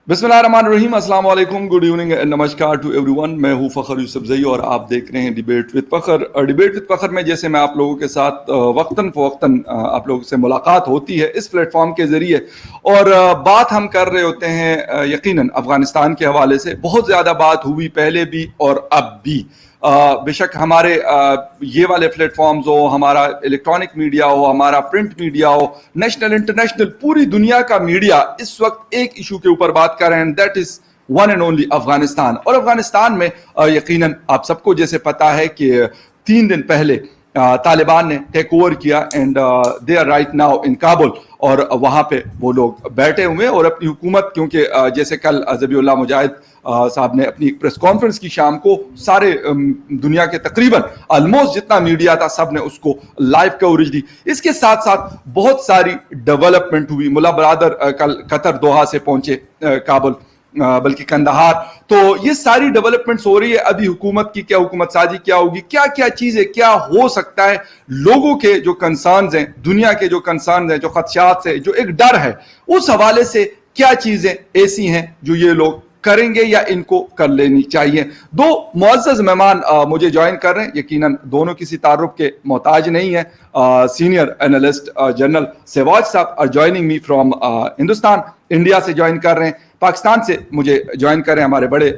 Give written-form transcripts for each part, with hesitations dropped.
बिस्मिल्लाहिर्रहमानिर्रहीम, अस्सलाम वालेकुम, गुड इवनिंग एंड नमस्कार टू एवरीवन। मैं हूं फ़खर यूसुफजई और आप देख रहे हैं debate with Fakhar. Debate with Fakhar में जैसे मैं आप लोगों के साथ वक्तन फ़वक्तन आप लोगों से मुलाकात होती है इस प्लेटफॉर्म के ज़रिए, और बात हम कर रहे होते हैं यकीनन अफ़गानिस्तान के हवाले से। बहुत ज़्यादा बात हुई पहले भी और अब भी। बेशक हमारे ये वाले प्लेटफॉर्म्स हो, हमारा इलेक्ट्रॉनिक मीडिया हो, हमारा प्रिंट मीडिया हो, नेशनल इंटरनेशनल पूरी दुनिया का मीडिया इस वक्त एक इशू के ऊपर बात कर रहे हैं, that is one and only Afghanistan. और अफगानिस्तान में यकीनन आप सबको जैसे पता है कि 3 दिन पहले तालिबान ने टेक ओवर किया and they are right now in Kabul, और वहां पे वो लोग बैठे हुए और अपनी हुकूमत, क्योंकि जैसे कल ज़बीउल्लाह मुजाहिद साहब ने अपनी प्रेस कॉन्फ्रेंस की शाम को सारे दुनिया के तकरीबन ऑलमोस्ट जितना मीडिया था सब ने उसको लाइव कवरेज दी। इसके साथ साथ बहुत सारी डेवलपमेंट हुई। मुल्ला बरादर कल कतर दोहा से पहुंचे काबुल, बल्कि कंदहार। तो ये सारी डेवलपमेंट्स हो रही है। अभी हुकूमत की क्या हुकूमत साजी क्या होगी, क्या क्या चीजें क्या हो सकता है, लोगों के जो कंसर्न्स हैं, दुनिया के जो कंसर्न्स हैं, जो खदशात है, जो एक डर है, उस हवाले से क्या चीजें ऐसी हैं जो ये लोग करेंगे या इनको कर लेनी चाहिए। दो मुअज़्ज़ज़ मेहमान मुझे ज्वाइन कर रहे हैं, यकीनन दोनों किसी तारुफ के मोहताज नहीं है। सीनियर एनालिस्ट जनरल सहवाज साहब are joining me from Hindustan, India से ज्वाइन कर रहे हैं। पाकिस्तान से मुझे ज्वाइन कर रहे हैं हमारे बड़े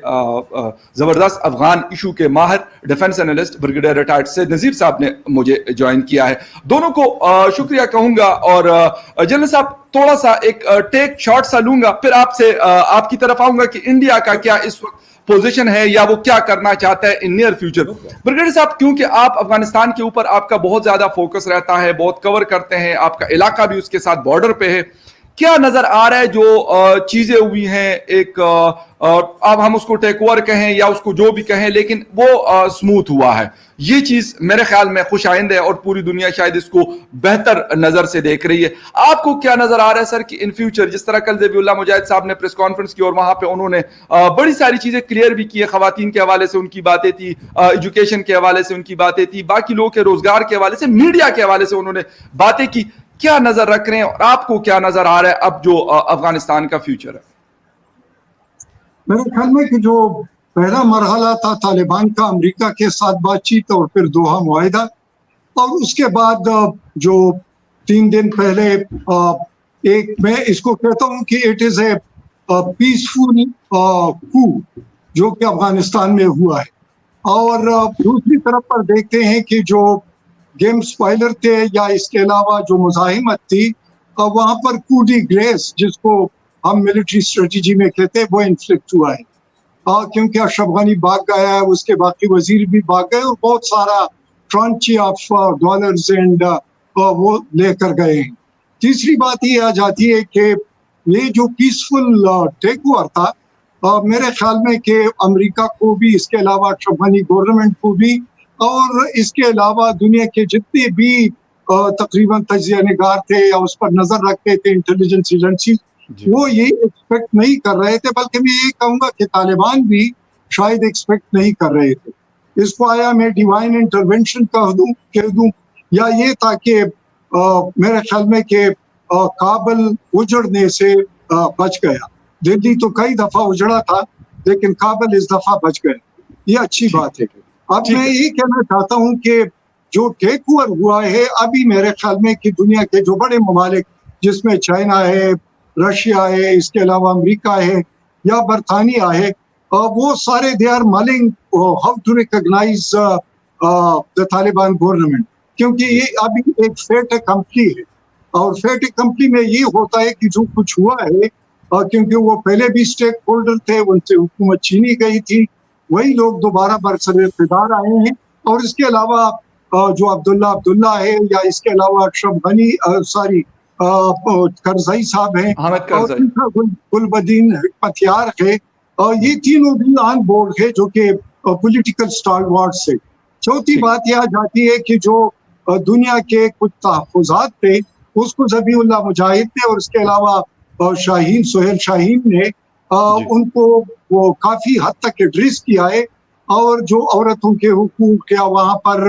ज़बरदस्त अफगान इशू के माहिर defence analyst brigadier retired Syed Nazir साहब ने मुझे ज्वाइन किया है। दोनों को शुक्रिया कहूंगा। और जनरल साहब, थोड़ा सा एक टेक शॉर्ट सा लूंगा, फिर आपसे आपकी तरफ आऊंगा कि इंडिया का क्या इस वक्त पोजीशन है या वो क्या करना चाहता है इन नियर फ्यूचर। ब्रिगेडियर साहब, क्योंकि आप अफगानिस्तान के ऊपर आपका बहुत ज्यादा फोकस रहता है, बहुत कवर करते हैं, आपका इलाका भी उसके साथ बॉर्डर पे है, क्या नजर आ रहा है जो चीजें हुई हैं? एक अब हम उसको टेक ओवर कहें या उसको जो भी कहें, लेकिन वो स्मूथ हुआ है, ये चीज मेरे ख्याल में खुश आइंद है और पूरी दुनिया शायद इसको बेहतर नजर से देख रही है। आपको क्या नजर आ रहा है सर कि इन फ्यूचर, जिस तरह कल ज़बीउल्लाह मुजाहिद साहब ने प्रेस कॉन्फ्रेंस की और वहां पे उन्होंने बड़ी सारी चीजें क्लियर भी की है, खवातीन के हवाले से उनकी बातें थी, एजुकेशन के हवाले से उनकी बातें थी, बाकी लोगों के रोजगार के हवाले से, मीडिया के हवाले से उन्होंने बातें की, क्या नजर रख रहे हैं और आपको क्या नजर आ रहा है अब जो अफगानिस्तान का फ्यूचर है? मेरे ख्याल में कि जो पहला मरहला था तालिबान का अमेरिका के साथ बातचीत और फिर दोहा मुआहिदा, और उसके बाद जो 3 दिन पहले एक, मैं इसको कहता हूं कि इट इज ए पीसफुल कू जो कि अफगानिस्तान में हुआ है। और दूसरी तरफ पर देखते हैं कि जो गेम स्पॉइलर थे या इसके अलावा जो मुजाहिमत थी, वहां पर कूडी ग्रेस जिसको हम मिलिट्री स्ट्रेटजी में कहते हैं, वो इन्फ्लिक्ट हुआ है। क्योंकि अशरफ गनी भाग गया है, उसके बाकी वजीर भी भाग गए और बहुत सारा ट्रंची ऑफ डॉलर्स एंड वो लेकर गए हैं। तीसरी बात ये आ जाती है कि ये जो पीसफुल टेक ओवर था, मेरे ख्याल में कि अमेरिका को भी, इसके अलावा अशरफ गनी गवर्नमेंट को भी, और इसके अलावा दुनिया के जितने भी तकरीबन तजिया निगार थे या उस पर नजर रखते थे इंटेलिजेंस एजेंसी, वो ये एक्सपेक्ट नहीं कर रहे थे, बल्कि मैं ये कहूंगा कि तालिबान भी शायद एक्सपेक्ट नहीं कर रहे थे। इसको आया मैं डिवाइन इंटरवेंशन कह दूं, या ये था कि मेरे ख्याल में कि काबुल उजड़ने से बच गया। दिल्ली तो कई दफा उजड़ा था, लेकिन काबुल इस दफा बच गया, ये अच्छी बात है। अब मैं ये कहना चाहता हूं कि जो टेक ओवर हुआ है अभी, मेरे ख्याल में कि दुनिया के जो बड़े ममालिक, जिसमें चाइना है, रशिया है, इसके अलावा अमेरिका है या बरतानिया है, वो सारे they are mulling how to recognise the Taliban government, क्योंकि ये अभी एक फेट कंपनी है। और फेट कंपनी में ये होता है कि जो कुछ हुआ है, क्योंकि वो पहले भी स्टेक होल्डर थे, उनसे हुकूमत छीनी गई थी, वही लोग दोबारा बरसर इक़्तिदार आए हैं। और इसके अलावा जो अब्दुल्ला है, या इसके अलावा अशरफ गनी, करजई साहब हैं, और गुलबदीन हिकमतयार है, ये तीनों भी ऑन बोर्ड है, जो कि पॉलिटिकल स्टालवार्ड्स है। चौथी बात यह आ जाती है कि जो दुनिया के कुछ तहफ़्फ़ुज़ात थे, उसको ज़बीउल्लाह मुजाहिद ने और इसके अलावा सोहेल शाहीन ने उनको वो काफ़ी हद तक एड्रेस किया है। और जो औरतों के हुकूक या वहाँ पर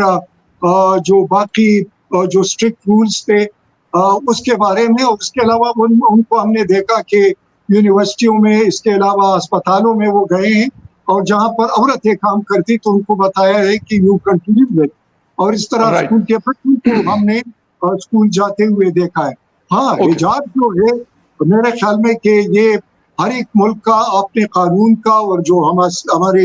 जो बाकी जो स्ट्रिक्ट रूल्स थे उसके बारे में, और उसके अलावा उनको हमने देखा कि यूनिवर्सिटियों में, इसके अलावा अस्पतालों में वो गए हैं, और जहाँ पर औरतें काम करती तो उनको बताया है कि यू कंटिन्यू विद, और इस तरह राइट। स्कूल के बच्चों को हमने स्कूल जाते हुए देखा है। हाँ, ओके। हिजाब जो है मेरे ख्याल में कि ये हर एक मुल्क का अपने कानून का और जो हमारे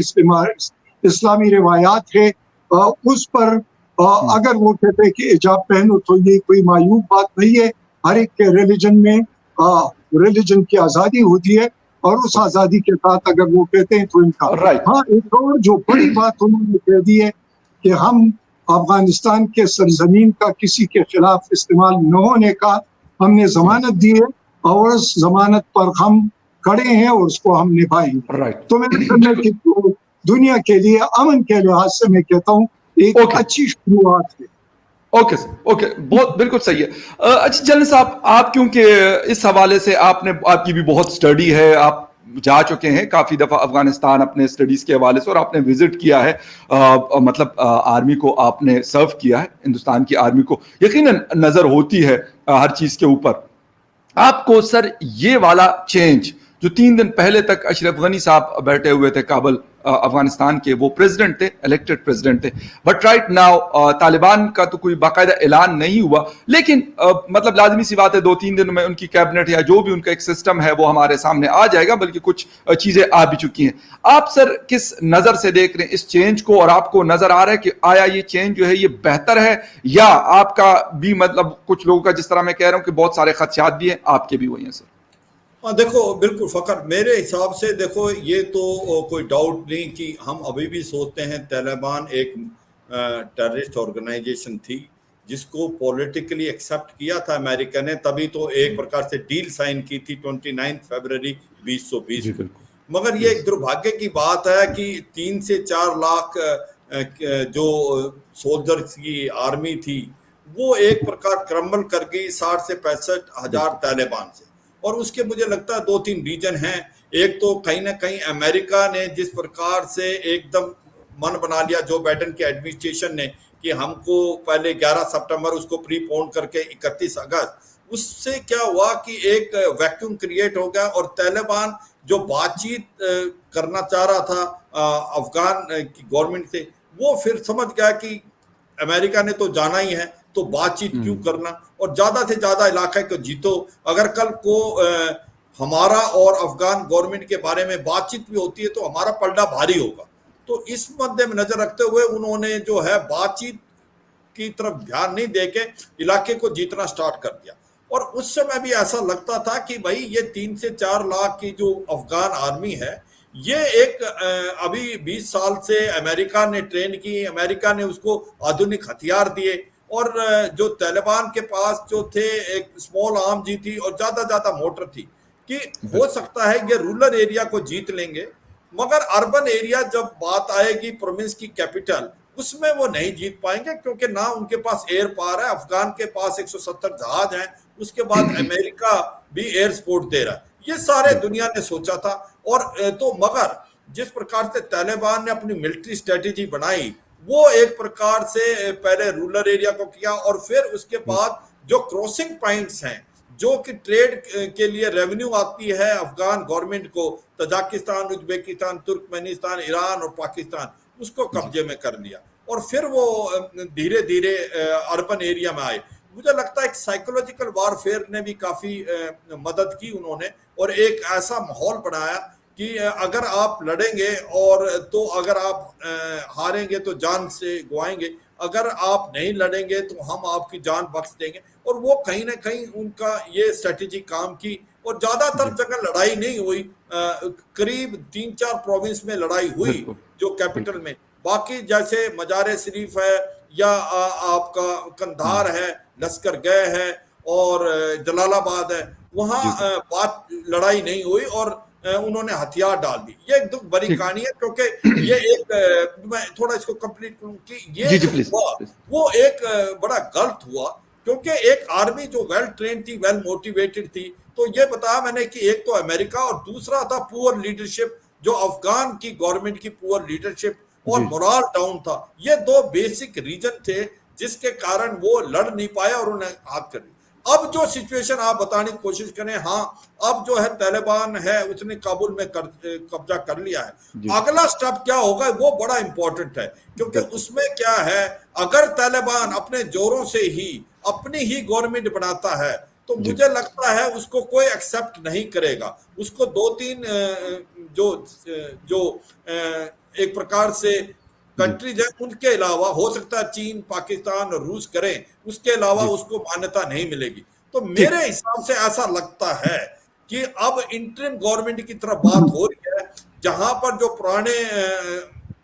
इस्लामी रिवायात है उस पर अगर वो कहते हैं कि हिजाब पहनो तो ये कोई मायूब बात नहीं है। हर एक के रिलीजन में रिलीजन की आज़ादी होती है, और उस आज़ादी के साथ अगर वो कहते हैं तो इनका। राइट। हाँ, एक और जो बड़ी बात उन्होंने कह दी है कि हम अफगानिस्तान के सरजमीन का किसी के खिलाफ इस्तेमाल न होने का हमने जमानत दी है, और उस जमानत पर हम खड़े हैं और उसको हम निभाएंगे। राइट। तो मेरे ख्याल में कि दुनिया के लिए अमन के लिहाज से मैं कहता हूँ एक ओके। अच्छी शुरुआत है। ओके सर, ओके, बहुत बिल्कुल सही है। अच्छा जनरल साहब, आप क्योंकि इस हवाले से आपकी भी बहुत स्टडी है, आप जा चुके हैं काफी दफा अफगानिस्तान अपने स्टडीज के हवाले से, और आपने विजिट किया है, मतलब आर्मी को आपने सर्व किया है, हिंदुस्तान की आर्मी को यकीनन नजर होती है हर चीज के ऊपर। आपको सर ये वाला चेंज जो 3 दिन पहले तक अशरफ गनी साहब बैठे हुए थे काबुल, अफगानिस्तान के वो प्रेसिडेंट थे, इलेक्टेड प्रेसिडेंट थे, बट राइट नाउ तालिबान का तो कोई बाकायदा ऐलान नहीं हुआ, लेकिन मतलब लाजमी सी बात है 2-3 दिन में उनकी कैबिनेट या जो भी उनका एक सिस्टम है वो हमारे सामने आ जाएगा, बल्कि कुछ चीजें आ भी चुकी हैं। आप सर किस नजर से देख रहे हैं इस चेंज को, और आपको नजर आ रहा है कि आया ये चेंज जो है ये बेहतर है, या आपका भी मतलब कुछ लोगों का, जिस तरह मैं कह रहा हूं कि बहुत सारे खदशात भी हैं, आपके भी वही हैं सर? हाँ देखो, बिल्कुल फकर, मेरे हिसाब से देखो ये तो कोई डाउट नहीं कि हम अभी भी सोचते हैं तालिबान एक टेररिस्ट ऑर्गेनाइजेशन थी, जिसको पॉलिटिकली एक्सेप्ट किया था अमेरिका ने, तभी तो एक प्रकार से डील साइन की थी 29 फरवरी 2020 को। मगर ये एक दुर्भाग्य की बात है कि 3 से 4 लाख जो सोल्जर्स की आर्मी थी वो एक प्रकार क्रम्बल कर गई 60 से 65 हजार तालिबान से। और उसके मुझे लगता है 2-3 रीजन हैं। एक तो कहीं ना कहीं अमेरिका ने जिस प्रकार से एकदम मन बना लिया जो बाइडेन के एडमिनिस्ट्रेशन ने कि हमको पहले 11 सितंबर उसको प्रीपोन करके 31 अगस्त, उससे क्या हुआ कि एक वैक्यूम क्रिएट हो गया, और तालिबान जो बातचीत करना चाह रहा था अफगान की गवर्नमेंट से, वो फिर समझ गया कि अमेरिका ने तो जाना ही है तो बातचीत क्यों करना, और ज्यादा से ज्यादा इलाके को जीतो। अगर कल को हमारा और अफगान गवर्नमेंट के बारे में बातचीत भी होती है तो हमारा पलड़ा भारी होगा। तो इस मद्दे में नजर रखते हुए उन्होंने जो है बातचीत की तरफ ध्यान नहीं देके इलाके को जीतना स्टार्ट कर दिया। और उस समय भी ऐसा लगता था कि भाई ये 3 से 4 लाख की जो अफगान आर्मी है, ये एक अभी 20 साल से अमेरिका ने ट्रेन की, अमेरिका ने उसको आधुनिक हथियार दिए, और जो तालिबान के पास जो थे एक स्मॉल आर्म जी थी और ज्यादा मोटर थी, कि हो सकता है ये रूरल एरिया को जीत लेंगे, मगर अर्बन एरिया जब बात आएगी प्रोविंस की कैपिटल, उसमें वो नहीं जीत पाएंगे, क्योंकि ना उनके पास एयर पावर है। अफगान के पास 170 जहाज हैं, उसके बाद अमेरिका भी एयर सपोर्ट दे रहा है। ये सारे दुनिया ने सोचा था। और तो मगर जिस प्रकार से तालिबान ने अपनी मिलिट्री स्ट्रेटेजी बनाई, वो एक प्रकार से पहले रूरल एरिया को किया, और फिर उसके बाद जो क्रॉसिंग पॉइंट्स हैं जो कि ट्रेड के लिए रेवेन्यू आती है अफगान गवर्नमेंट को, तजाकिस्तान, उज्बेकिस्तान, तुर्कमेनिस्तान, ईरान और पाकिस्तान, उसको कब्जे में कर लिया, और फिर वो धीरे धीरे अर्बन एरिया में आए। मुझे लगता है एक साइकोलॉजिकल वारफेयर ने भी काफी मदद की उन्होंने, और एक ऐसा माहौल बनाया कि अगर आप लड़ेंगे और तो अगर आप हारेंगे तो जान से गवाएंगे, अगर आप नहीं लड़ेंगे तो हम आपकी जान बख्श देंगे। और वो कहीं ना कहीं उनका ये स्ट्रेटेजी काम की, और ज्यादातर जगह लड़ाई नहीं हुई, करीब 3-4 प्रोविंस में लड़ाई हुई जो कैपिटल में। बाकी जैसे मजार शरीफ है या आपका कंधार है, लश्कर गए है और जलालाबाद है, वहाँ बात लड़ाई नहीं हुई और उन्होंने हथियार डाल दी। ये एक दुख भरी कहानी है, क्योंकि ये एक मैं थोड़ा इसको कंप्लीट करूं कि ये जो हुआ वो एक बड़ा गलत हुआ, क्योंकि एक आर्मी जो वेल ट्रेन थी, वेल मोटिवेटेड थी, तो ये बताया मैंने कि एक तो अमेरिका और दूसरा था पुअर लीडरशिप, जो अफगान की गवर्नमेंट की पुअर लीडरशिप और मोरल डाउन था। ये 2 बेसिक रीजन थे जिसके कारण वो लड़ नहीं पाया और उन्हें हाथ कर दी। अब जो सिचुएशन आप बताने की कोशिश करें, हाँ अब जो है तालिबान है उसने काबुल में कब्जा कर लिया है, अगला स्टेप क्या होगा वो बड़ा इंपॉर्टेंट है, क्योंकि उसमें क्या है, अगर तालिबान अपने जोरों से ही अपनी ही गवर्नमेंट बनाता है तो मुझे लगता है उसको कोई एक्सेप्ट नहीं करेगा। उसको दो तीन जो जो एक प्रकार से कंट्रीज है उनके अलावा, हो सकता है चीन, पाकिस्तान, रूस करें, उसके अलावा उसको मान्यता नहीं मिलेगी। तो मेरे हिसाब से ऐसा लगता है कि अब इंटरिम गवर्नमेंट की तरफ बात हो रही है, जहां पर जो पुराने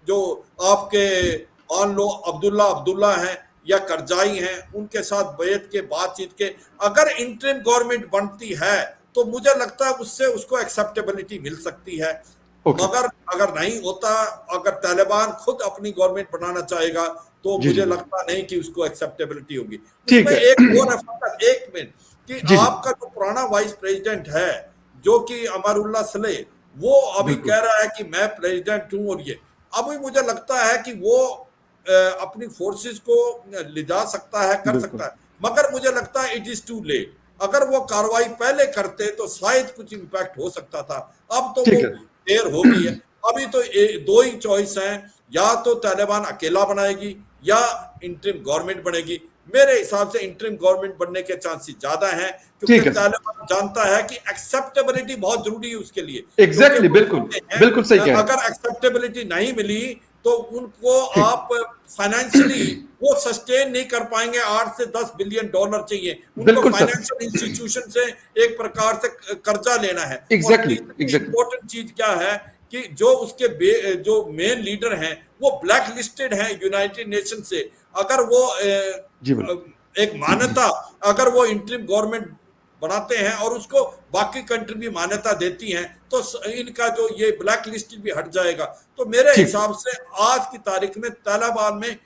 जो आपके मान लो अब्दुल्ला हैं या करजाई हैं, उनके साथ बैठ के बातचीत के अगर इंटरिम गवर्नमेंट बनती है तो मुझे लगता है उससे उसको एक्सेप्टेबिलिटी मिल सकती है। मगर अगर नहीं होता, अगर तालिबान खुद अपनी गवर्नमेंट बनाना चाहेगा तो मुझे लगता नहीं कि उसको एक्सेप्टेबिलिटी होगी। इसमें एक और एक मिनट कि आपका जो पुराना वाइस प्रेसिडेंट है जो कि अमरुल्लाह सलेह, वो अभी कह रहा है कि मैं प्रेसिडेंट हूं, और ये अभी मुझे लगता है कि वो अपनी फोर्सेस को ले जा सकता है, कर सकता है, मगर मुझे लगता है इट इज टू लेट। अगर वो कार्रवाई पहले करते तो शायद कुछ इंपैक्ट हो सकता था, अब तो वो देर हो गई है। अभी तो दो ही चॉइस हैं, या तो तालिबान अकेला बनाएगी या इंटरिम गवर्नमेंट बनेगी। मेरे हिसाब से इंटरिम गवर्नमेंट बनने के चांसेस ज्यादा हैं, क्योंकि तालिबान जानता है कि एक्सेप्टेबिलिटी बहुत जरूरी है उसके लिए। एग्जैक्टली, बिल्कुल सही कह रहे हैं। अगर एक्सेप्टेबिलिटी नहीं मिली तो उनको आप फाइनेंशियली वो सस्टेन नहीं कर पाएंगे। 8 से 10 बिलियन डॉलर चाहिए उनको फाइनेंशियल इंस्टीट्यूशन से, एक प्रकार से कर्जा लेना है। एग्जैक्टली इंपॉर्टेंट चीज क्या है कि जो उसके जो मेन लीडर हैं वो ब्लैक लिस्टेड हैं यूनाइटेड नेशन से। अगर वो एक मान्यता, अगर वो इंटरिम गवर्नमेंट बनाते हैं और उसको बाकी कंट्री भी मान्यता देती हैं तो इनका जो ये ब्लैक लिस्ट भी हट जाएगा। तो मेरे हिसाब से आज की तारीख में तालिबान में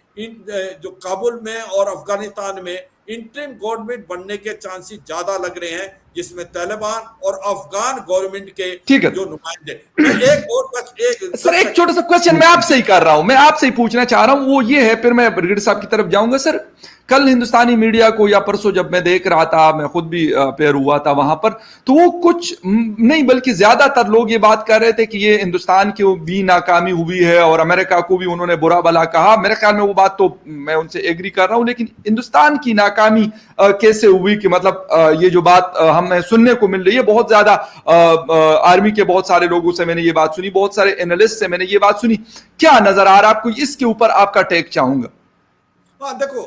जो काबुल में और अफगानिस्तान में इंटरिम गवर्नमेंट बनने के चांसेस ज्यादा लग रहे हैं, जिसमें तालिबान और अफगान गवर्नमेंट के जो नुमाइंदे। सर एक छोटा सा क्वेश्चन मैं आपसे ही कर रहा हूं, मैं आपसे ही पूछना चाह रहा हूं, वो ये है, फिर मैं ब्रिगेडियर साहब की तरफ जाऊंगा। सर कल हिंदुस्तानी मीडिया को या परसों जब मैं देख रहा था, मैं खुद भी पेयर हुआ था वहां पर, तो वो कुछ नहीं बल्कि ज्यादातर लोग ये बात कर रहे थे कि ये हिंदुस्तान की भी नाकामी हुई है और अमेरिका को भी उन्होंने बुरा भला कहा। मेरे ख्याल में वो बात तो मैं उनसे एग्री कर रहा हूं, लेकिन हिंदुस्तान की नाकामी कैसे हुई कि मतलब ये जो बात हमें सुनने को मिल रही है, बहुत ज्यादा आर्मी के बहुत सारे लोगों से मैंने ये बात सुनी, बहुत सारे एनालिस्ट से मैंने ये बात सुनी। क्या नजर आ रहा है आपको? इसके ऊपर आपका टेक चाहूंगा। हाँ देखो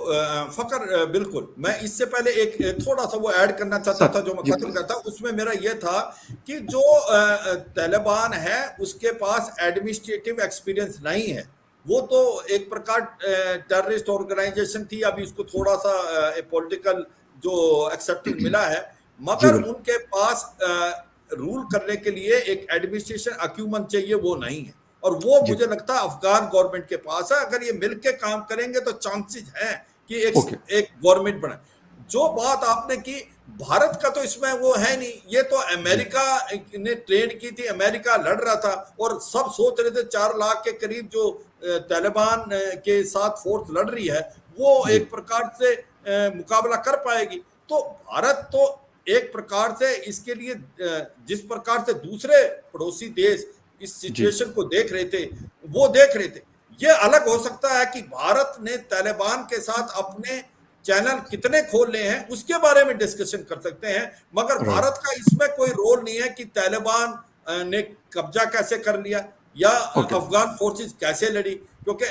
फकर, बिल्कुल मैं इससे पहले एक थोड़ा सा वो ऐड करना चाहता था जो मैं खत्म करता। उसमें मेरा ये था कि जो तालिबान है उसके पास एडमिनिस्ट्रेटिव एक्सपीरियंस नहीं है। वो तो एक प्रकार टेररिस्ट ऑर्गेनाइजेशन थी, अभी उसको थोड़ा सा पॉलिटिकल जो एक्सेप्टेंस मिला है, मगर उनके पास रूल करने के लिए एक एडमिनिस्ट्रेशन अक्यूमन चाहिए, वो नहीं है। और वो मुझे लगता है अफगान गवर्नमेंट के पास है। अगर ये मिलके काम करेंगे तो चांसेस हैं कि एक गवर्नमेंट बने। जो बात आपने की भारत का, तो इसमें वो है नहीं, ये तो अमेरिका ने ट्रेन की थी, अमेरिका लड़ रहा था और सब सोच रहे थे 4 लाख के करीब जो तालिबान के साथ फोर्स लड़ रही है वो एक प्रकार से मुकाबला कर पाएगी। तो भारत तो एक प्रकार से इसके लिए जिस प्रकार से दूसरे पड़ोसी देश इस सिचुएशन को देख रहे थे, वो देख रहे थे। ये अलग हो सकता है कि भारत ने तालिबान के साथ अपने चैनल कितने खोलने हैं उसके बारे में डिस्कशन कर सकते हैं, मगर भारत का इसमें कोई रोल नहीं है कि तालिबान ने कब्जा कैसे कर लिया या अफगान फोर्सेस कैसे लड़ी, क्योंकि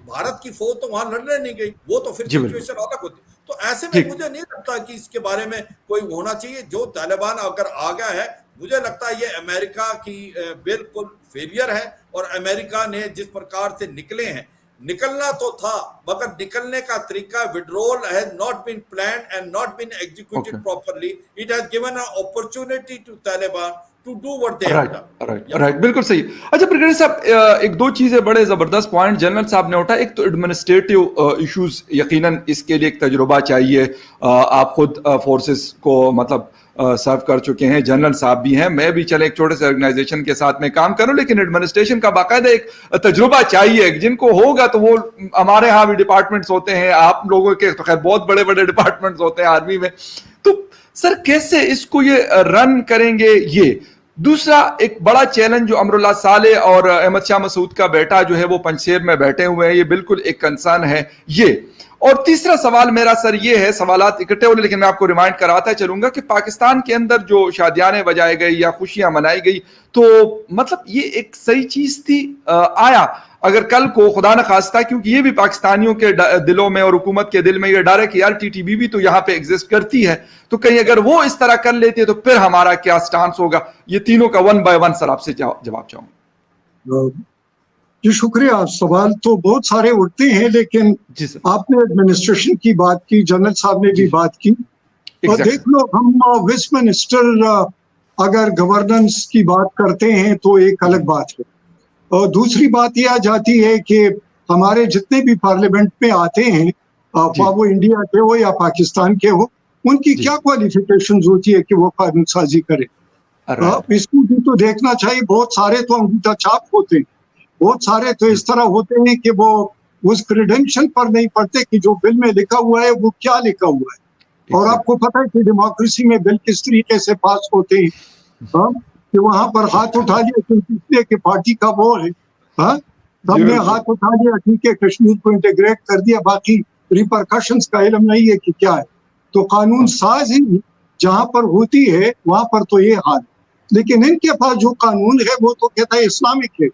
भारत की फौज तो वहां लड़ने नहीं गई, वो तो फिर सिचुएशन अलग होती। तो ऐसे में मुझे नहीं लगता कि इसके बारे में कोई होना चाहिए। जो तालिबान अगर आ गया है, मुझे लगता है ये अमेरिका की बिल्कुल फेलियर है, और अमेरिका ने जिस प्रकार से निकले हैं, निकलना तो था मगर निकलने का तरीका, withdrawal has not been planned and not been executed properly. It has given a opportunity to Taliban to do what they have done. Right, बिल्कुल सही। अच्छा ब्रिगेडियर साहब, एक दो चीजें बड़े जबरदस्त पॉइंट जनरल साहब ने उठाया। एक तो एडमिनिस्ट्रेटिव इश्यूज, यकीनन इसके लिए एक तजुर्बा चाहिए। आप खुद फोर्सेस को मतलब सर्व कर चुके हैं, जनरल साहब भी हैं, मैं भी चले एक छोटे से ऑर्गेनाइजेशन के साथ में काम करूं, लेकिन एडमिनिस्ट्रेशन का बाकायदा एक तजुर्बा चाहिए। जिनको होगा तो वो, हमारे यहाँ भी डिपार्टमेंट्स होते हैं, आप लोगों के तो खैर बहुत बड़े बड़े डिपार्टमेंट्स होते हैं आर्मी में, तो सर कैसे इसको ये रन करेंगे? ये दूसरा एक बड़ा चैलेंज जो अमरुल्लाह साले और अहमद शाह मसूद का बेटा जो है वो पंजशेर में बैठे हुए हैं, ये बिल्कुल एक कंसर्न है ये। और तीसरा सवाल मेरा सर ये है, सवालात इकट्ठे हो लेकिन मैं आपको रिमाइंड कराता चलूंगा कि पाकिस्तान के अंदर जो शादियाने बजाई गई या खुशियां मनाई गई, तो मतलब ये एक सही चीज थी? आया अगर कल को खुदा न खास्ता, क्योंकि ये भी पाकिस्तानियों के दिलों में और हुकूमत के दिल में ये डर है कि यार टीटीबी भी तो यहाँ पे एग्जिस्ट करती है, तो कहीं अगर वो इस तरह कर लेती है तो फिर हमारा क्या स्टांस होगा? ये तीनों का वन बाय वन सर आपसे जवाब चाहूंगा। जी शुक्रिया। सवाल तो बहुत सारे उठते हैं, लेकिन आपने एडमिनिस्ट्रेशन की बात की, जनरल साहब ने भी बात की। और देख लो, हम वेस्टमिनिस्टर अगर गवर्नेंस की बात करते हैं तो एक अलग बात है, और दूसरी बात यह आ जाती है कि हमारे जितने भी पार्लियामेंट में आते हैं, वो इंडिया के हो या पाकिस्तान के हो, उनकी क्या क्वालिफिकेशंस होती है कि वो कानून साजी करें? इसको भी तो देखना चाहिए। बहुत सारे तो अंगूठा छाप होते हैं, बहुत सारे तो इस तरह होते हैं कि वो उस क्रेडेंशियल पर नहीं पढ़ते कि जो बिल में लिखा हुआ है वो क्या लिखा हुआ है। और आपको पता है कि डेमोक्रेसी में बिल किस तरीके से पास होते हैं, कि वहां पर हाथ उठा लिया इसलिए कि पार्टी का वो है, हमने हाथ उठा लिया, ठीक है, कश्मीर को इंटीग्रेट कर दिया, बाकी रिपरकशंस का इल्म नहीं है कि क्या है। तो कानून साज ही जहां पर होती है वहां पर तो ये हाल। लेकिन इनके पास जो कानून है वो तो कहता है इस्लामिक है।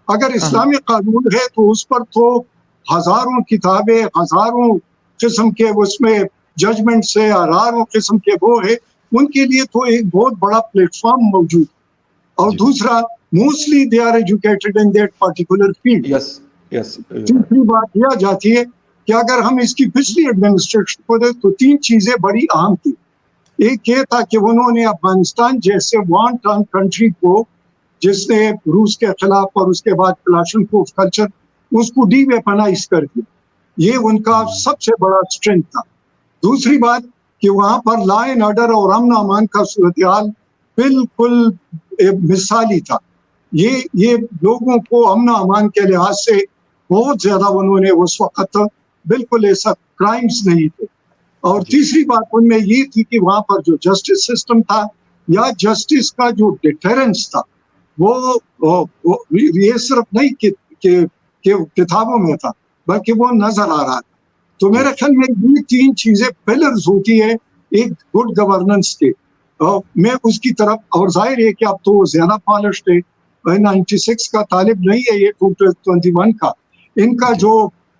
अगर इस्लामिक कानून है तो उस पर तो हजारों किताबें, हजारों किस्म के उसमें जजमेंट से, हजारों किस्म के वो है, उनके लिए तो एक बहुत बड़ा प्लेटफॉर्म मौजूद। और दूसरा, mostly they are educated in that particular field. तीसरी बात यह जाती है कि अगर हम इसकी पिछली एडमिनिस्ट्रेशन को देखें तो तीन चीजें बड़ी अहम थी। एक ये था कि उन्होंने अफगानिस्तान जैसे वन टर्न कंट्री को, जिसने रूस के खिलाफ और उसके बाद क्लाशनकोव कल्चर, उसको डीवेपनाइज कर दिया। ये उनका सबसे बड़ा स्ट्रेंथ था। दूसरी बात कि वहां पर लॉ एंड ऑर्डर और अमन अमान का सूरत-ए-हाल बिल्कुल मिसाली था। ये लोगों को अमन अमान के लिहाज से बहुत ज्यादा उन्होंने उस वक्त बिल्कुल ऐसा क्राइम्स नहीं थे। और तीसरी बात उनमें ये थी कि वहां पर जो जस्टिस सिस्टम था या जस्टिस का जो डिटरेंस था, वो ये सिर्फ नहीं कि किताबों में था, बल्कि वो नजर आ रहा था। तो मेरे ख्याल में ये तीन चीजें पिलर्स होती है एक गुड गवर्नेंस के। मैं उसकी तरफ, और जाहिर है कि अब तो ज्यादा पॉलिश्ड है, 96 का तालिब नहीं है ये, 2021 का। इनका जो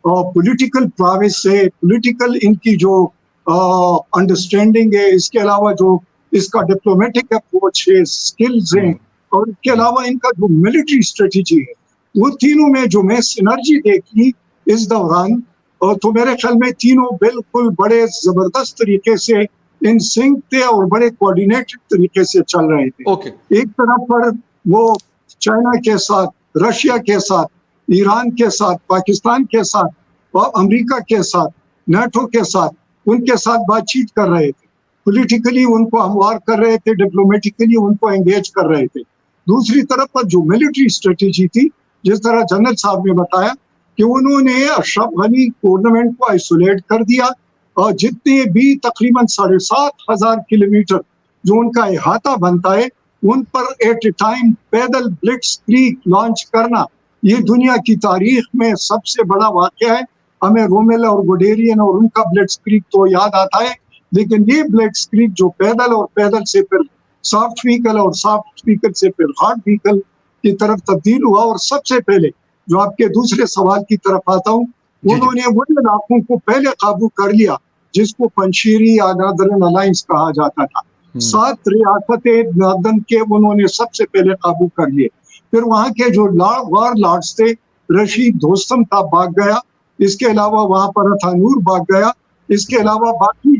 पॉलिटिकल प्राविस है, पॉलिटिकल इनकी जो अंडरस्टैंडिंग है, इसके अलावा जो इसका डिप्लोमेटिक अप्रोच है, स्किल्स हैं, और इसके अलावा इनका जो मिलिट्री स्ट्रेटेजी है, वो तीनों में जो मैं सिनर्जी देखी इस दौरान, और तो मेरे ख्याल में तीनों बिल्कुल बड़े जबरदस्त तरीके से इन सिंक थे और बड़े कोऑर्डिनेटेड तरीके से चल रहे थे। एक तरफ पर वो चाइना के साथ, रशिया के साथ, ईरान के साथ, पाकिस्तान के साथ और अमेरिका के साथ, नाटो के साथ, उनके साथ बातचीत कर रहे थे, पॉलिटिकली उनको हमवार कर रहे थे, डिप्लोमेटिकली उनको एंगेज कर रहे थे। दूसरी तरफ पर जो मिलिट्री स्ट्रेटेजी थी, जिस तरह जनरल साहब ने बताया कि उन्होंने अशरफ गनी टूर्नामेंट को आइसोलेट कर दिया, और जितने भी तकरीबन 7,500 किलोमीटर जो उनका अहाता बनता है, उन पर एट ए टाइम पैदल ब्लिट्जक्रीग लॉन्च करना, ये दुनिया की तारीख में सबसे बड़ा वाकया है। हमें रोमेल और गुडेरियन और उनका ब्लिट्जक्रीग तो याद आता है, लेकिन ये ब्लिट्जक्रीग जो पैदल और पैदल से फिर सॉफ्ट व्हीकल और सॉफ्ट व्हीकल से फिर हार्ड व्हीकल की तरफ तब्दील हुआ। और सबसे पहले जो आपके दूसरे सवाल की तरफ आता हूँ, उन्होंने वो इलाकों को पहले काबू कर लिया जिसको पंशीरी या नादरन अलायंस कहा जाता था। 7 रियासतें नादन के उन्होंने सबसे पहले काबू कर लिए। फिर वहां के जो वार लॉर्ड्स थे, रशीद दोस्तम था भाग गया, इसके अलावा वहां पर अथानूर भाग गया, इसके अलावा बाकी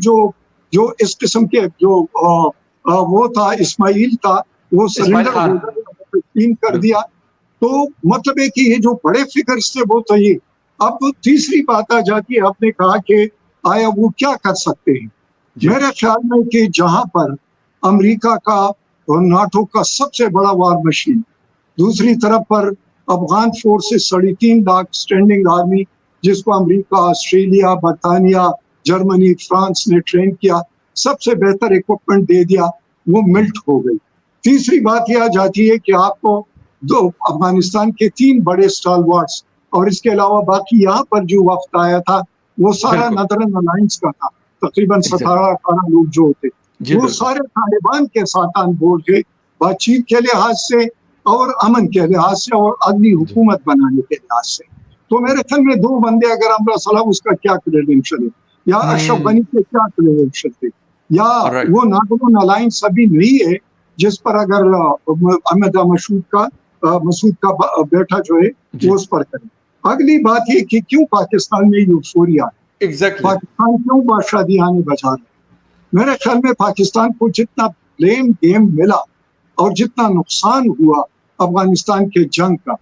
जो इस किस्म के जो वो था, इस्माइल था, वो सरेंडर कर दिया। तो मतलब है कि ये जो बड़े फिगर्स थे वो तो ये। अब तीसरी बात आ जाती है, आपने कहा कि आया वो क्या कर सकते हैं। मेरे ख्याल में कि जहां पर अमेरिका का और नाटो का सबसे बड़ा वार मशीन, दूसरी तरफ पर Afghan forces 3.5 lakh standing army, जिसको अमेरिका, ऑस्ट्रेलिया, बरतानिया, जर्मनी, फ्रांस ने ट्रेन किया, सबसे बेहतर इक्विपमेंट दे दिया, वो मिल्ट हो गई। तीसरी बात यह आ जाती है कि आपको दो अफगानिस्तान के 3 बड़े स्टालवार्ड्स और इसके अलावा बाकी यहाँ पर जो वफ्द आया था वो सारा बिल्कुल। नदरन अलायंस का था, तकरीबन Exactly. 17-18 लोग जो होते जी वो बिल्कुल। सारे तालिबान के साथ आन बोर्ड थे, बातचीत के लिहाज से और अमन के लिहाज से और अगली हुकूमत बनाने के लिहाज से। तो मेरे ख्याल में 2 बंदे अगर अमरा सलाह उसका क्या क्रेडेंशियल है या अशरफ गनी के क्या क्रेडेंशियल थे या Alright. वो नादरुन अलायंस अभी नहीं है जिस पर अगर अहमद मसूद का बेटा जो है जी। वो उस पर करे। अगली बात ये कि क्यों पाकिस्तान में यूफोरिया है, एग्जैक्टली। पाकिस्तान क्यों बादशाह बजा रहा है। मेरे ख्याल में पाकिस्तान को जितना ब्लेम गेम मिला और जितना नुकसान हुआ अफगानिस्तान के जंग का,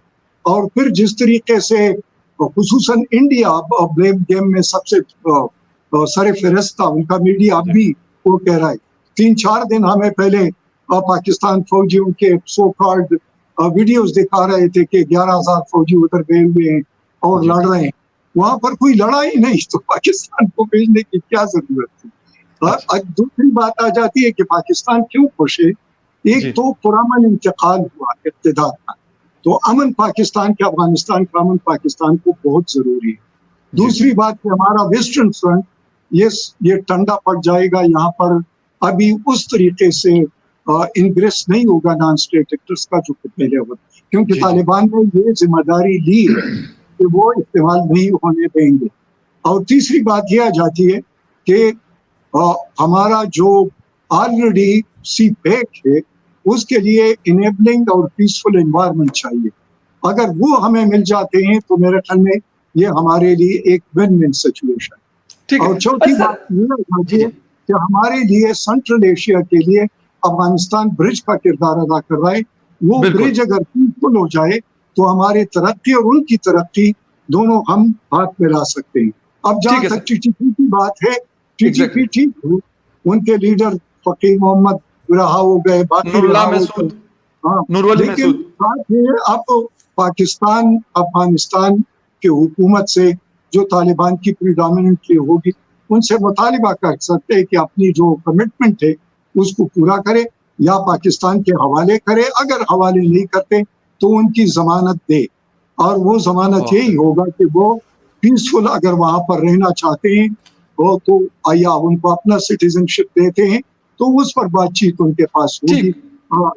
और फिर जिस तरीके से खुसूसन इंडिया ब्लेम गेम में सबसे सरे फहरिस्त था, उनका मीडिया अब भी वो कह रहा है। 3-4 दिन हमें पहले पाकिस्तान फौजियों के सो कॉल्ड वीडियोस दिखा रहे थे कि 11,000 फौजी उधर गए हुए हैं और लड़ रहे हैं। वहां पर कोई लड़ाई नहीं, तो पाकिस्तान को भेजने की क्या जरूरत थी। दूसरी बात आ जाती है कि पाकिस्तान क्यों खुश है। एक तो पुरअमन इंतकाल हुआ इक़्तिदार का, तो अमन पाकिस्तान के, अफगानिस्तान का अमन पाकिस्तान को बहुत जरूरी है। दूसरी बात कि हमारा वेस्टर्न फ्रंट ये ठंडा पड़ जाएगा, यहाँ पर अभी उस तरीके से इंग्रेस नहीं होगा नॉन स्टेट एक्टर्स का जो पहले हुआ, क्योंकि तालिबान ने ये जिम्मेदारी ली है कि वो इस्तेमाल नहीं होने देंगे। और तीसरी बात यह आ जाती है कि हमारा जो ऑलरेडी सी पैक है उसके लिए इनेबलिंग और पीसफुल एनवायरनमेंट चाहिए। अगर वो हमें मिल जाते हैं तो मेरे ख्याल में ये हमारे लिए एक विन विन सिचुएशन। और चौथी बात ये है कि हमारे लिए सेंट्रल एशिया के लिए अफगानिस्तान ब्रिज का किरदार अदा कर रहा है। वो ब्रिज अगर पीसफुल हो जाए तो हमारी तरक्की और उनकी तरक्की दोनों हम हाथ मिला सकते हैं। अब जहाँ तक टीटीपी की बात है, टीटीपी ठीक है, उनके लीडर फकीर मोहम्मद रहा हो गए, बाकी लेकिन बात ये अब पाकिस्तान अफगानिस्तान के हुकूमत से जो तालिबान की प्रीडोमिनेंटली होगी उनसे मुतालिबा कर सकते हैं कि अपनी जो कमिटमेंट है उसको पूरा करे या पाकिस्तान के हवाले करे। अगर हवाले नहीं करते तो उनकी जमानत दे, और वो जमानत यही होगा कि वो पीसफुल अगर वहां पर रहना चाहते हैं वो तो या उनको अपना सिटीजनशिप देते हैं तो उस पर बातचीत उनके पास होगी।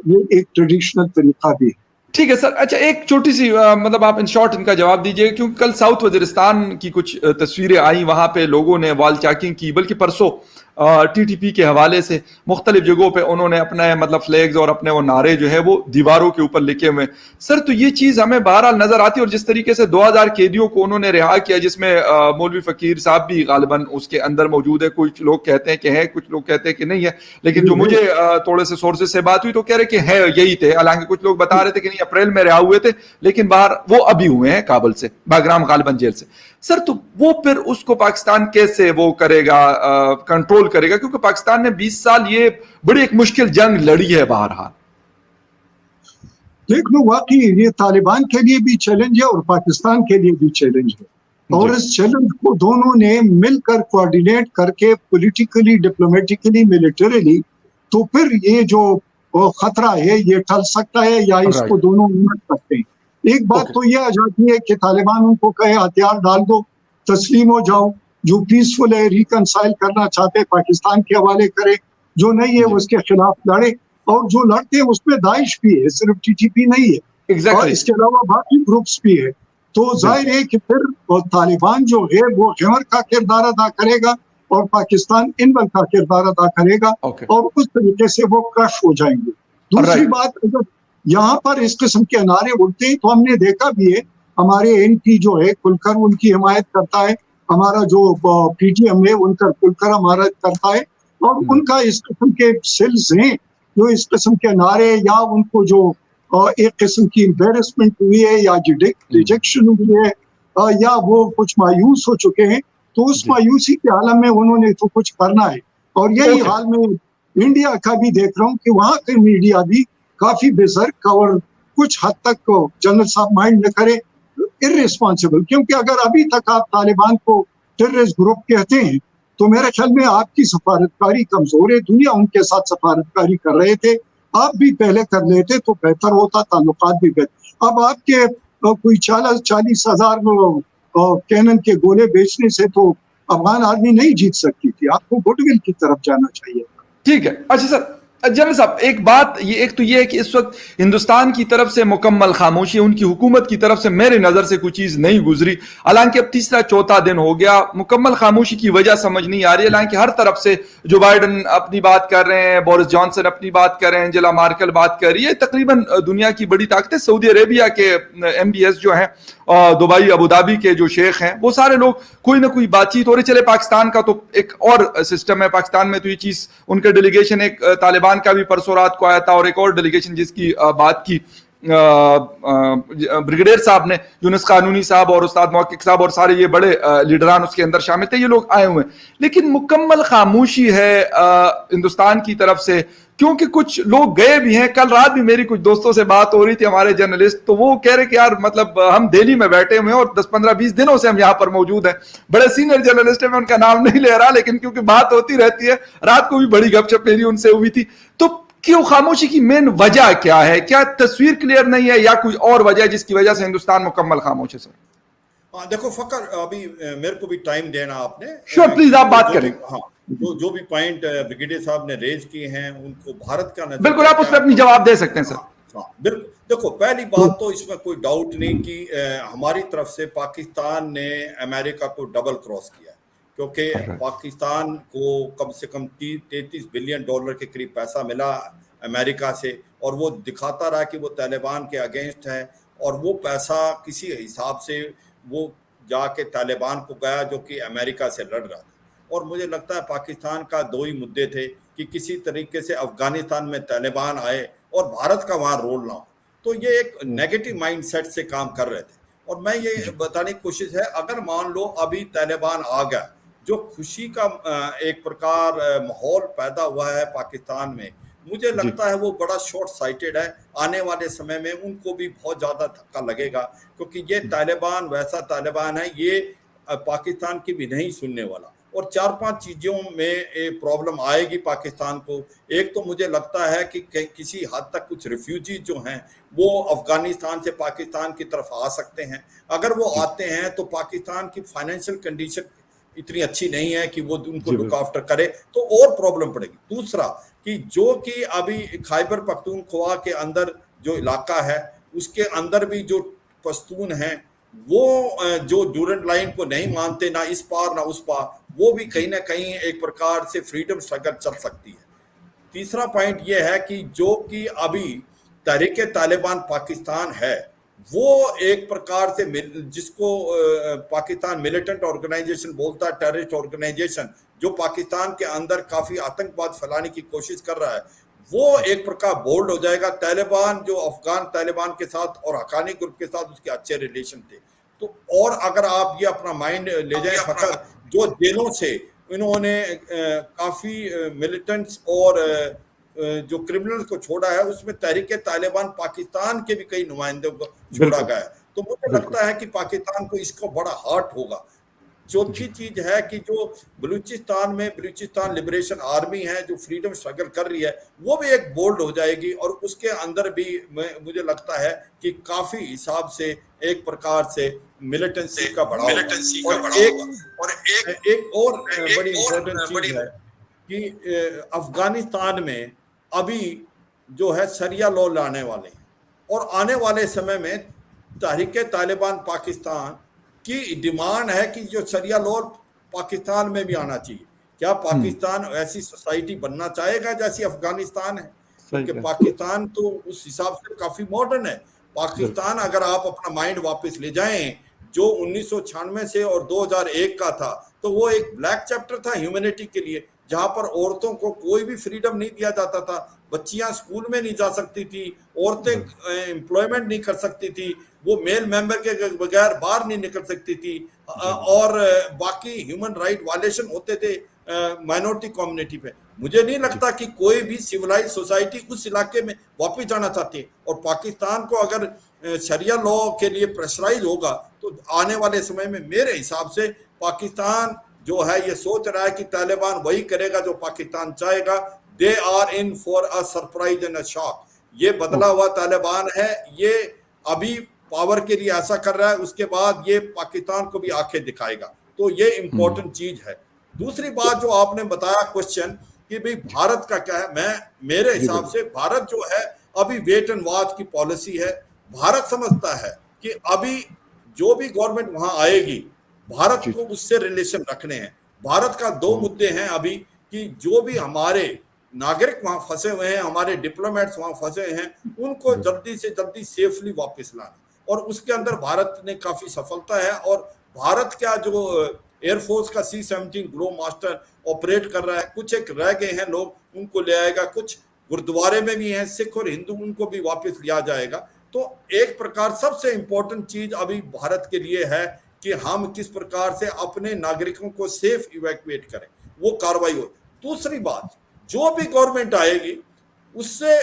ये एक ट्रेडिशनल तरीका भी है। ठीक है सर। अच्छा, एक छोटी सी मतलब आप इन शॉर्ट इनका जवाब दीजिए, क्योंकि कल साउथ वजीरिस्तान की कुछ तस्वीरें आई, वहां पे लोगों ने वॉल चैकिंग की, बल्कि परसों टीटीपी के हवाले से मुख्तलिफ जगहों पे उन्होंने अपने मतलब फ्लैग्स और अपने वो नारे जो है वो दीवारों के ऊपर लिखे हुए। सर, तो ये चीज़ हमें बहरहाल नजर आती है, और जिस तरीके से 2000 कैदियों को उन्होंने रिहा किया, जिसमें मौलवी फकीर साहब भी गालिबन उसके अंदर मौजूद है। कुछ लोग कहते हैं कि है, कुछ लोग कहते हैं कि नहीं है, लेकिन जो मुझे थोड़े से सोर्सेज से बात हुई तो कह रहे कि है, यही थे। हालांकि कुछ लोग बता रहे थे कि नहीं, अप्रैल में रिहा हुए थे, लेकिन बाहर वो अभी हुए हैं काबुल से, बागराम गालिबन जेल से। सर, तो वो फिर उसको पाकिस्तान कैसे वो करेगा, कंट्रोल करेगा, क्योंकि पाकिस्तान ने 20 साल ये बड़ी एक मुश्किल जंग लड़ी है बहरहाल। देख लो, वाकई ये तालिबान के लिए भी चैलेंज है और पाकिस्तान के लिए भी चैलेंज है, और इस चैलेंज को दोनों ने मिलकर कोऑर्डिनेट करके पॉलिटिकली, डिप्लोमेटिकली, मिलिटरीली, तो फिर ये जो खतरा है ये टल सकता है या इसको दोनों निपट सकते हैं। एक बात तो ये आ जाती है कि तालिबान उनको कहे हथियार डाल दो, तस्लीम हो जाओ, जो पीसफुल है, रिकनसाइल करना चाहते पाकिस्तान के हवाले करे, जो नहीं है उसके खिलाफ लड़े, और जो लड़ते हैं उसमें दाइश भी है, सिर्फ टीटीपी नहीं है, और इसके अलावा बाकी ग्रुप्स भी है। तो जाहिर है कि फिर तालिबान जो है वो गैमर का किरदार अदा करेगा और पाकिस्तान इनवल का किरदार अदा करेगा, और उस तरीके से वो क्रश हो जाएंगे। दूसरी बात, अगर यहाँ पर इस किस्म के नारे उठते हैं तो हमने देखा भी है, हमारे एनपी जो है कुलकर उनकी हिमायत करता है, हमारा जो पीटीएम है उनका कुलकर हमारा करता है, और उनका इस किस्म के सेल्स हैं जो इस किस्म के नारे या उनको जो एक किस्म की एम्बेरसमेंट हुई है या रिजेक्शन हुई है या वो कुछ मायूस हो चुके हैं, तो उस मायूसी के आलम में उन्होंने तो कुछ करना है। और यही हाल में इंडिया का भी देख रहा हूँ कि वहाँ के मीडिया भी काफी बेसर्क और कुछ हद तक जनरल साहब माइंड न करे, इर्रिस्पॉन्सिबल, क्योंकि अगर अभी तक आप तालिबान को टेररिस्ट ग्रुप कहते हैं तो मेरे ख्याल में आपकी सफारतकारी कमजोर है, दुनिया उनके साथ सफारतकारी कर रहे थे, आप भी पहले कर लेते तो बेहतर होता, ताल्लुकात भी बेहतर। अब आपके कोई 40,000 कैनन के गोले बेचने से तो अफगान आर्मी नहीं जीत सकती थी, आपको गुडविल की तरफ जाना चाहिए। ठीक है। अच्छा सर, जनरल साहब एक बात, ये एक तो ये है कि इस वक्त हिंदुस्तान की तरफ से मुकम्मल खामोशी, उनकी हुकूमत की तरफ से मेरे नज़र से कोई चीज़ नहीं गुजरी। हालांकि अब तीसरा चौथा दिन हो गया, मुकम्मल खामोशी की वजह समझ नहीं आ रही है। हालांकि हर तरफ से जो बाइडन अपनी बात कर रहे हैं, बोरिस जॉनसन अपनी बात कर रहे हैं, एंजेला मार्केल बात कर रही है, तकरीबन दुनिया की बड़ी ताकतें, सऊदी अरेबिया के MBS जो हैं, दुबई अबू धाबी के जो शेख हैं, वो सारे लोग कोई ना कोई बातचीत हो रही। चले पाकिस्तान का तो एक और सिस्टम है, पाकिस्तान में तो ये चीज़, उनके डेलीगेशन एक तालिबान का भी परसों रात को आया था, और एक और डेलीगेशन जिसकी बात की ब्रिगेडियर साहब ने, यूनुस कानूनी साहब और उस्ताद मौकिक साहब और सारे ये बड़े लीडरान उसके अंदर शामिल थे, ये लोग आए हुए हैं। लेकिन मुकम्मल खामोशी है हिंदुस्तान की तरफ से, क्योंकि कुछ लोग गए भी हैं। कल रात भी मेरी कुछ दोस्तों से बात हो रही थी, हमारे जर्नलिस्ट, तो वो कह रहे कि यार मतलब हम दिल्ली में बैठे हुए हैं और 10-15-20 दिनों से हम यहाँ पर मौजूद हैं। बड़े सीनियर जर्नलिस्ट है, मैं उनका नाम नहीं ले रहा, लेकिन क्योंकि बात होती रहती है, रात को भी बड़ी गपशप मेरी उनसे हुई थी। तो क्यों खामोशी की मेन वजह क्या है? क्या तस्वीर क्लियर नहीं है या कोई और वजह है जिसकी वजह से हिंदुस्तान मुकम्मल खामोश है? सर हाँ देखो फकर, अभी मेरे को भी टाइम देना आपने। श्योर, प्लीज आप बात करें। हाँ, जो भी पॉइंट ब्रिगेडियर साहब ने रेज किए हैं, उनको भारत का नजरिया, बिल्कुल आप उस पर अपनी जवाब दे सकते हैं सर। हाँ बिल्कुल। देखो पहली बात तो इसमें कोई डाउट नहीं कि हमारी तरफ से पाकिस्तान ने अमेरिका को डबल क्रॉस किया, क्योंकि पाकिस्तान को कम से कम 33 बिलियन डॉलर के करीब पैसा मिला अमेरिका से, और वो दिखाता रहा कि वो तालिबान के अगेंस्ट है, और वो पैसा किसी हिसाब से वो जाके तालिबान को गया जो कि अमेरिका से लड़ रहा था। और मुझे लगता है पाकिस्तान का दो ही मुद्दे थे कि किसी तरीके से अफगानिस्तान में तालिबान आए और भारत का वहाँ रोल ना हो। तो ये एक नेगेटिव माइंडसेट से काम कर रहे थे। और मैं ये बताने की कोशिश है, अगर मान लो अभी तालिबान आ गया, जो खुशी का एक प्रकार माहौल पैदा हुआ है पाकिस्तान में, मुझे लगता है वो बड़ा शॉर्ट साइटेड है। आने वाले समय में उनको भी बहुत ज़्यादा धक्का लगेगा, क्योंकि ये तालिबान वैसा तालिबान है, ये पाकिस्तान की भी नहीं सुनने वाला। और 4-5 चीज़ों में एक प्रॉब्लम आएगी पाकिस्तान को। एक तो मुझे लगता है कि किसी हद तक कुछ रिफ्यूजी जो हैं वो अफगानिस्तान से पाकिस्तान की तरफ आ सकते हैं। अगर वो आते हैं तो पाकिस्तान की फाइनेंशियल कंडीशन इतनी अच्छी नहीं है कि वो उनको लुक आफ्टर करे, तो और प्रॉब्लम पड़ेगी। दूसरा कि जो कि अभी खैबर पख्तूनख्वा के अंदर जो इलाका है, उसके अंदर भी जो पश्तून हैं, वो जो ड्यूरेंट लाइन को नहीं मानते, ना इस पार ना उस पार, वो भी कहीं ना कहीं एक प्रकार से फ्रीडम स्ट्रगल चल सकती है। तीसरा पॉइंट ये है कि जो कि अभी तहरीक तालिबान पाकिस्तान है, वो एक प्रकार से जिसको पाकिस्तान मिलिटेंट ऑर्गेनाइजेशन बोलता है, टेररिस्ट ऑर्गेनाइजेशन, जो पाकिस्तान के अंदर काफ़ी आतंकवाद फैलाने की कोशिश कर रहा है, वो एक प्रकार बोल्ड हो जाएगा। तालिबान जो अफगान तालिबान के साथ और हक्कानी ग्रुप के साथ उसके अच्छे रिलेशन थे, तो और अगर आप ये अपना माइंड ले जाए फकर, जो जेलों से इन्होंने काफ़ी मिलिटेंट्स और जो क्रिमिनल्स को छोड़ा है, उसमें तहरीक तालिबान पाकिस्तान के भी कई नुमाइंदों को छोड़ा गया है। तो मुझे लगता है कि पाकिस्तान को इसको बड़ा हर्ट होगा। चौथी चीज है कि जो बलूचिस्तान में बलूचिस्तान लिबरेशन आर्मी है, जो फ्रीडम स्ट्रगल कर रही है, वो भी एक बोल्ड हो जाएगी, और उसके अंदर भी मुझे लगता है कि काफी हिसाब से एक प्रकार से मिलिटेंसी का बढ़ाव होगा। एक और बड़ी इंपॉर्टेंट चीज है कि अफगानिस्तान में अभी जो है शरिया लॉ लाने वाले हैं, और आने वाले समय में तहरीक तालिबान पाकिस्तान की डिमांड है कि जो शरिया लॉ पाकिस्तान में भी आना चाहिए। क्या पाकिस्तान ऐसी सोसाइटी बनना चाहेगा जैसी अफगानिस्तान है? क्योंकि पाकिस्तान तो उस हिसाब से काफी मॉडर्न है। पाकिस्तान अगर आप अपना माइंड वापस ले जाएं, जो 1996 से और 2001 का था, तो वो एक ब्लैक चैप्टर था ह्यूमैनिटी के लिए, जहां पर औरतों को कोई भी फ्रीडम नहीं दिया जाता था। बच्चियां स्कूल में नहीं जा सकती थी, औरतें एम्प्लॉयमेंट नहीं कर सकती थी, वो मेल मेंबर के बगैर बाहर नहीं निकल सकती थी, और बाकी ह्यूमन राइट वायलेशन होते थे माइनॉरिटी कम्युनिटी पे। मुझे नहीं लगता कि कोई भी सिविलाइज सोसाइटी उस इलाके में वापस जाना चाहती है। और पाकिस्तान को अगर शरिया लॉ के लिए प्रेशराइज होगा, तो आने वाले समय में मेरे हिसाब से पाकिस्तान जो है ये सोच रहा है कि तालिबान वही करेगा जो पाकिस्तान चाहेगा। They are in for a surprise and a shock. ये बदला हुआ तालिबान है, ये अभी पावर के लिए ऐसा कर रहा है, उसके बाद ये पाकिस्तान को भी आंखें दिखाएगा। तो ये इंपॉर्टेंट चीज है। दूसरी बात जो आपने बताया क्वेश्चन कि भाई भारत का क्या है, मेरे हिसाब से भारत जो है अभी वेट एंड वॉच की पॉलिसी है। भारत समझता है कि अभी जो भी गवर्नमेंट वहां आएगी भारत को उससे रिलेशन रखने हैं। भारत का दो मुद्दे हैं अभी कि जो भी हमारे नागरिक वहां फंसे हुए हैं, हमारे डिप्लोमेट्स वहां फंसे हैं, उनको जल्दी से जल्दी सेफली वापस लाना, और उसके अंदर भारत ने काफी सफलता है। और भारत का जो एयरफोर्स का C-17 ग्लो मास्टर ऑपरेट कर रहा है, कुछ एक रह गए हैं लोग, उनको ले आएगा, कुछ गुरुद्वारे में भी हैं सिख और हिंदू, उनको भी वापस लिया जाएगा। तो एक प्रकार सबसे इंपॉर्टेंट चीज अभी भारत के लिए है कि हम किस प्रकार से अपने नागरिकों को सेफ इवैक्यूएट करें, वो कार्रवाई हो। दूसरी बात, जो भी गवर्नमेंट आएगी उससे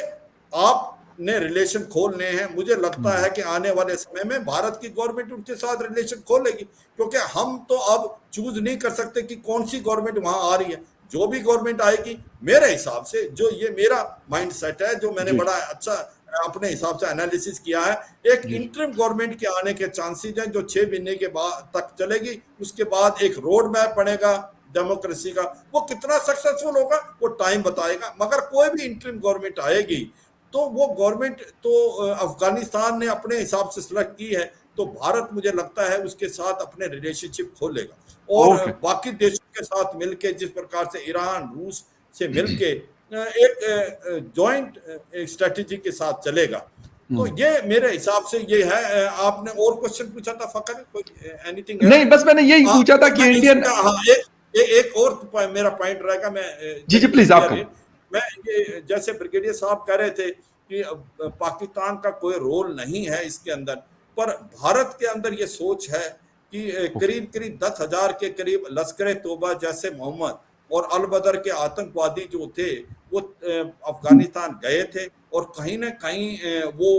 आपने रिलेशन खोलने हैं। मुझे लगता है कि आने वाले समय में भारत की गवर्नमेंट उनके साथ रिलेशन खोलेगी, क्योंकि हम तो अब चूज नहीं कर सकते कि कौन सी गवर्नमेंट वहां आ रही है। जो भी गवर्नमेंट आएगी, मेरे हिसाब से, जो ये मेरा माइंड सेट है, जो मैंने बड़ा अच्छा अपने हिसाब से एनालिसिस किया है, एक इंटरिम गवर्नमेंट के आने के चांसेस हैं जो 6 महीने के बाद तक चलेगी। उसके बाद एक रोड मैप बनेगा डेमोक्रेसी का, वो कितना सक्सेसफुल होगा वो टाइम बताएगा। मगर कोई भी इंटरिम गवर्नमेंट आएगी तो वो गवर्नमेंट तो अफगानिस्तान ने अपने हिसाब से सिलेक्ट की है, तो भारत मुझे लगता है उसके साथ अपने रिलेशनशिप खोलेगा और बाकी देशों के साथ मिलके, जिस प्रकार से ईरान रूस से मिलके एक जॉइंट स्ट्रेटेजी के साथ चलेगा। तो ये मेरे हिसाब से ये है। आपने और क्वेश्चन पूछा था फकर, कोई एनीथिंग? नहीं, बस मैंने यही पूछा था कि इंडियन, एक और मेरा पॉइंट रहेगा। मैं जी प्लीज आप मैं ये जैसे ब्रिगेडियर साहब कह रहे थे कि पाकिस्तान का कोई रोल नहीं है इसके अंदर, पर भारत के अंदर ये सोच है कि करीब 10,000 के करीब लश्कर तोबा जैसे मोहम्मद और अल बदर के आतंकवादी जो थे वो अफगानिस्तान गए थे और कहीं ना कहीं वो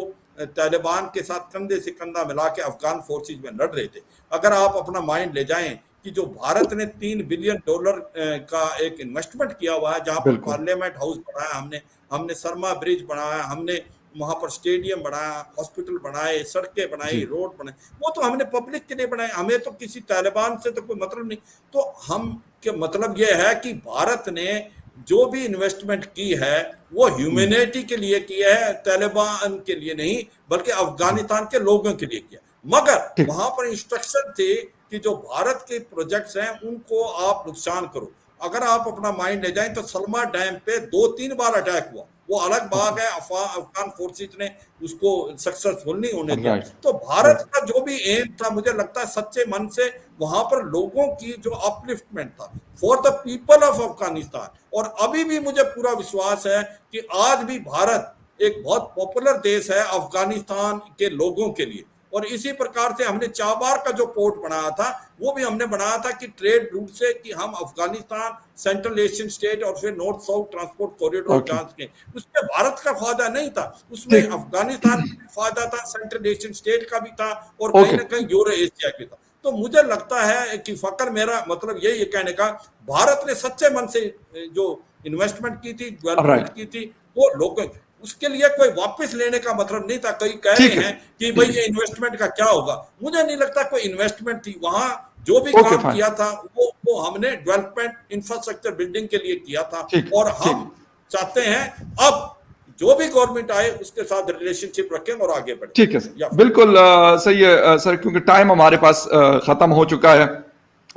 तालिबान के साथ कंधे से कंधा मिला के अफगान फोर्सेज में लड़ रहे थे। अगर आप अपना माइंड ले जाएं कि जो भारत ने $3 बिलियन का एक इन्वेस्टमेंट किया हुआ है, जहां पर पार्लियामेंट हाउस बनाया हमने सरमा ब्रिज बनाया, हमने वहां पर स्टेडियम बनाया, हॉस्पिटल बनाए, सड़कें बनाई, रोड बनाए, वो तो हमने पब्लिक के लिए बनाए। हमें तो किसी तालिबान से तो कोई मतलब नहीं। तो हम के मतलब ये है कि भारत ने जो भी इन्वेस्टमेंट की है वो ह्यूमैनिटी के लिए किया है, तालिबान के लिए नहीं, बल्कि अफगानिस्तान के लोगों के लिए किया। मगर वहां पर इंस्ट्रक्शन थे कि जो भारत के प्रोजेक्ट्स हैं उनको आप नुकसान करो। अगर आप अपना माइंड ले जाएं तो सलमा डैम पे 2-3 बार अटैक हुआ, वो अलग बात है, अफगान फोर्सेज ने उसको सक्सेसफुल नहीं होने दिया। तो भारत का जो भी एम था, मुझे लगता है सच्चे मन से वहां पर लोगों की जो अपलिफ्टमेंट था for the people of Afghanistan, और अभी भी मुझे पूरा विश्वास है कि आज भी भारत एक बहुत पॉपुलर देश है अफगानिस्तान के लोगों के लिए। और इसी प्रकार से हमने चाबार का जो पोर्ट बनाया था वो भी हमने बनाया था कि ट्रेड रूट से कि हम अफगानिस्तान, सेंट्रल एशियन स्टेट और फिर नॉर्थ साउथ ट्रांसपोर्ट कॉरिडोर जांच के, उसमें भारत का फायदा नहीं था, उसमें अफगानिस्तान का भी फायदा था, सेंट्रल एशियन स्टेट का भी था और कहीं ना कहीं यूरो एशिया भी था। तो मुझे लगता है कि फकर, मेरा मतलब यही कहने का, भारत ने सच्चे मन से जो इन्वेस्टमेंट की थी, डेवलपमेंट की थी, वो लोगों, उसके लिए कोई वापस लेने का मतलब नहीं था। कई कह रहे हैं कि भाई ये इन्वेस्टमेंट का क्या होगा, मुझे नहीं लगता कोई इन्वेस्टमेंट थी वहां। जो भी काम किया था वो हमने डेवलपमेंट इंफ्रास्ट्रक्चर बिल्डिंग के लिए किया था, और हम चाहते हैं अब जो भी गवर्नमेंट आए उसके साथ रिलेशनशिप रखें और आगे बढ़े। ठीक है सर, बिल्कुल सही है सर, क्योंकि टाइम हमारे पास खत्म हो चुका है।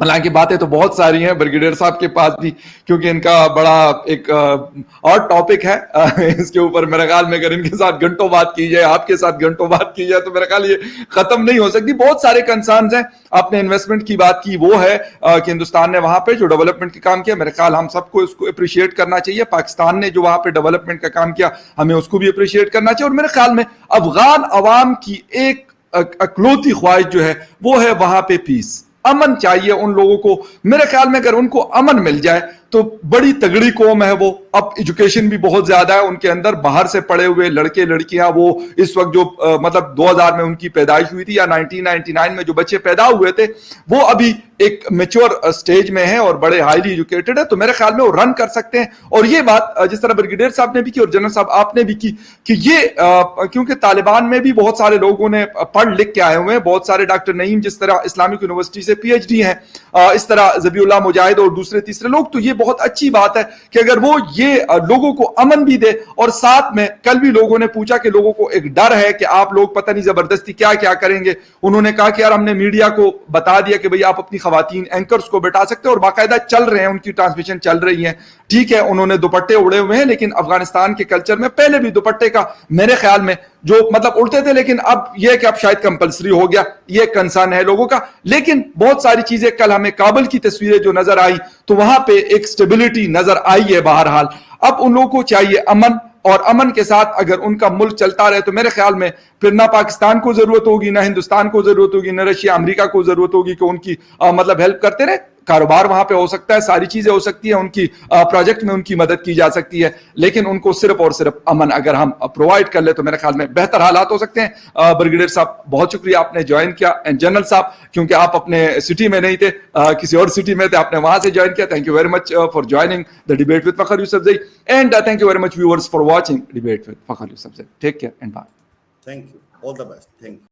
हालांकि बातें तो बहुत सारी हैं ब्रिगेडियर साहब के पास भी, क्योंकि इनका बड़ा एक और टॉपिक है इसके ऊपर। मेरे ख्याल में अगर इनके साथ घंटों बात की जाए, आपके साथ घंटों बात की जाए, तो मेरे ख्याल ये खत्म नहीं हो सकती। बहुत सारे कंसर्न्स हैं। आपने इन्वेस्टमेंट की बात की, वो है कि हिंदुस्तान ने वहां पे जो डेवलपमेंट का काम किया, मेरे ख्याल हम सबको इसको अप्रिशिएट करना चाहिए। पाकिस्तान ने जो वहां पे डेवलपमेंट का काम किया, हमें उसको भी अप्रिशिएट करना चाहिए। और मेरे ख्याल में अफगान अवाम की एक अकलौती ख्वाहिश जो है वो है वहां पे पीस, अमन चाहिए उन लोगों को। मेरे ख्याल में अगर उनको अमन मिल जाए तो बड़ी तगड़ी कौम है वो। अब एजुकेशन भी बहुत ज्यादा है उनके अंदर, बाहर से पढ़े हुए लड़के लड़कियां, वो इस वक्त जो मतलब 2000 में उनकी पैदाइश हुई थी या 1999 में जो बच्चे पैदा हुए थे, वो अभी एक मेच्योर स्टेज में है और बड़े हाईली एजुकेटेड है, तो मेरे ख्याल में वो रन कर सकते हैं। और ये बात जिस तरह ब्रिगेडियर साहब ने भी की और जनरल साहब आपने भी की कि ये क्योंकि तालिबान में भी बहुत सारे लोगों ने पढ़ लिख के आए हुए हैं, बहुत सारे डॉक्टर नईम जिस तरह इस्लामिक यूनिवर्सिटी से PhD हैं, इस तरह ज़बीउल्लाह मुजाहिद और दूसरे तीसरे लोग, तो ये बहुत अच्छी बात है कि अगर वो ये लोगों को अमन भी दे। और साथ में कल भी लोगों ने पूछा कि लोगों को एक डर है कि आप लोग पता नहीं जबरदस्ती क्या क्या करेंगे। उन्होंने कहा कि यार हमने मीडिया को बता दिया कि भाई आप अपनी खवातीन एंकर्स को बैठा सकते हो, और बाकायदा चल रहे हैं, उनकी ट्रांसमिशन चल रही है। ठीक है, उन्होंने दुपट्टे उड़े हुए हैं, लेकिन अफगानिस्तान के कल्चर में पहले भी दुपट्टे का मेरे ख्याल में जो मतलब उड़ते थे, लेकिन अब यह कि अब शायद कंपलसरी हो गया, यह कंसर्न है लोगों का। लेकिन बहुत सारी चीजें, कल हमें काबुल की तस्वीरें जो नजर आई तो वहां पे एक स्टेबिलिटी नजर आई है। बहरहाल अब उन लोगों को चाहिए अमन, और अमन के साथ अगर उनका मुल्क चलता रहे तो मेरे ख्याल में फिर ना पाकिस्तान को जरूरत होगी, ना हिंदुस्तान को जरूरत होगी, ना रशिया अमेरिका को जरूरत होगी कि उनकी मतलब हेल्प करते रहे। कारोबार वहां पे हो सकता है, सारी चीजें हो सकती है, उनकी प्रोजेक्ट में उनकी मदद की जा सकती है, लेकिन उनको सिर्फ और सिर्फ अमन अगर हम प्रोवाइड कर ले तो मेरे ख्याल में बेहतर हालात हो सकते हैं। ब्रिगेडियर साहब बहुत शुक्रिया, आपने ज्वाइन किया। एंड जनरल साहब, क्योंकि आप अपने सिटी में नहीं थे, किसी और सिटी में थे, आपने वहां से ज्वाइन किया। Thank you very much for joining the debate with Fakhar Yousafzai, and thank you very much viewers for watching debate with Fakhar Yousafzai. Take care and bye. Thank you, all the best, thank you.